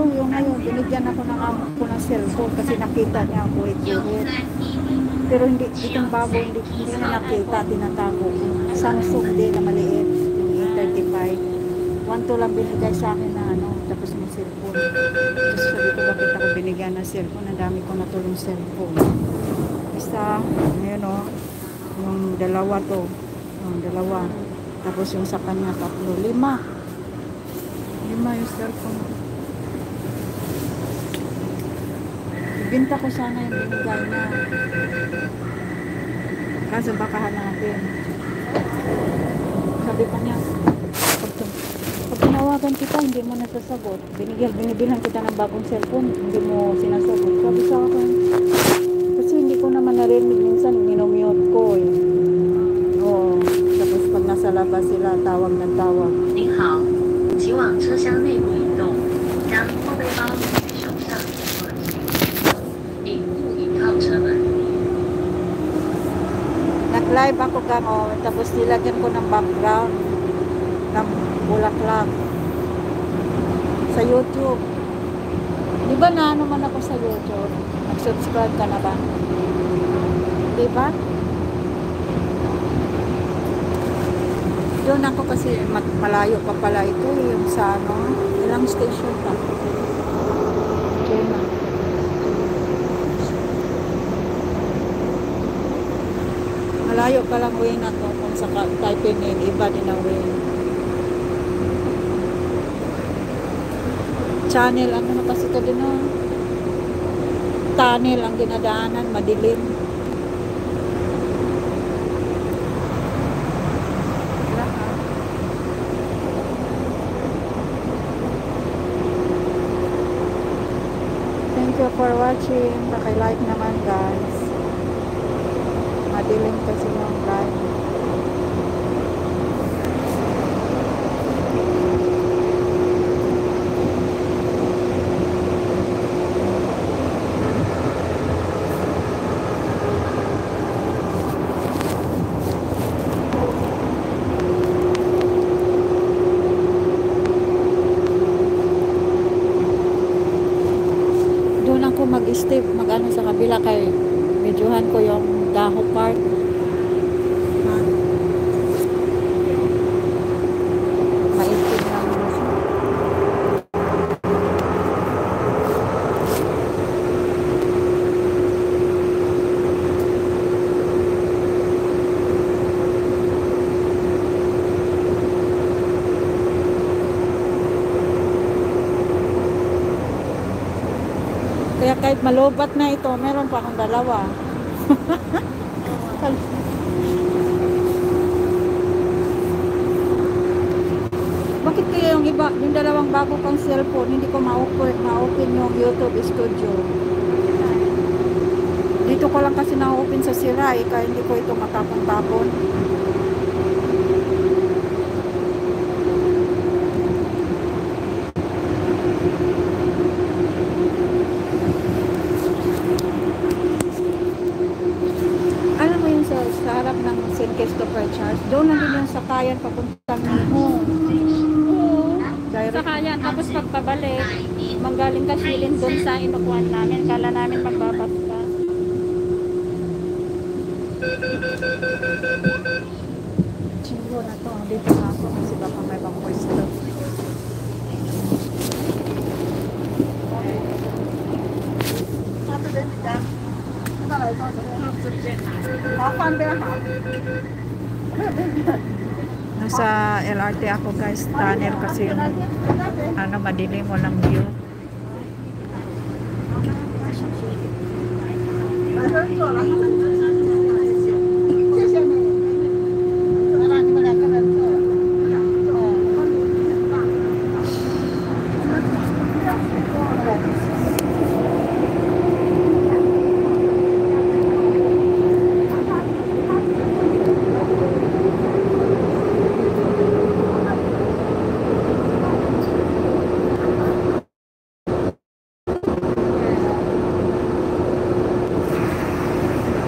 yung ngayon, binigyan ako ng amo ko ng cellphone kasi nakita niya ako ituhit. Pero hindi, itong bago, hindi na nakita, tinatago ko. Samsung din na maliit, yung A35. 1 lang binigay sa akin na ano, tapos may cellphone. Tapos sabi ko, bakit ako binigyan ng cellphone? Ang dami ko natulong cellphone. Basta, ngayon o, yung dalawa to. Yung dalawa. Tapos yung sa kanya, 3. 5 yung cellphone. Ibinta ko sana yung binigay na. Kaso baka hanapin. Sabi pa niya, pag tinawagan kita, hindi mo nasasagot. Binibilang kita ng bagong cellphone, hindi mo sinasagot. Sabi sa akin, kasi hindi ko naman narinig, minsan minumute ko eh. Oo. Tapos pag nasa labas sila, tawag ng tawag. 您好，请往车厢内部移动，将后背包放在手上或者引入引靠车门。 Nag-live ako gano'n, tapos nilagyan ko ng background ng bulaklak sa YouTube. Di ba na ano man ako sa YouTube? Nag-subscribe ka na ba? Di ba? Doon ako kasi malayo pa pala ito yung sa ano, ilang station pa. Doon na. Malayo pa lang way na to kung sa Taipei Main, iba din ang way. Channel, ano na kasi ito din oh. Tunnel ang dinadaanan, madilim. Thank you for watching. Paki-like naman guys. Madilim kasi yung live. Doon ako mag-step, mag-ano sa kabila kay medyohan ko yung Daho Park. Maitim lang mo siya. Kaya kahit malubat na ito, meron pa akong dalawa. Bakit kaya yung iba, yung dalawang bago kong cellphone, hindi ko ma-open yung YouTube Studio? Dito ko lang kasi na-open sa sira eh, kaya hindi ko ito matapon-tapon. Alam mo yung sa harap ng St. Christopher Church, doon na din yung sakayan papuntang Niho. Direct. Sakayan, tapos pagpabalik, manggaling ka silin doon sa inukuan namin. Kala namin pagbabas ka. Chingo na to, dito na ako kasi baka may bang pwesto. Nasa LRT ako guys, tunnel kasi yung ano, madilim, walang view.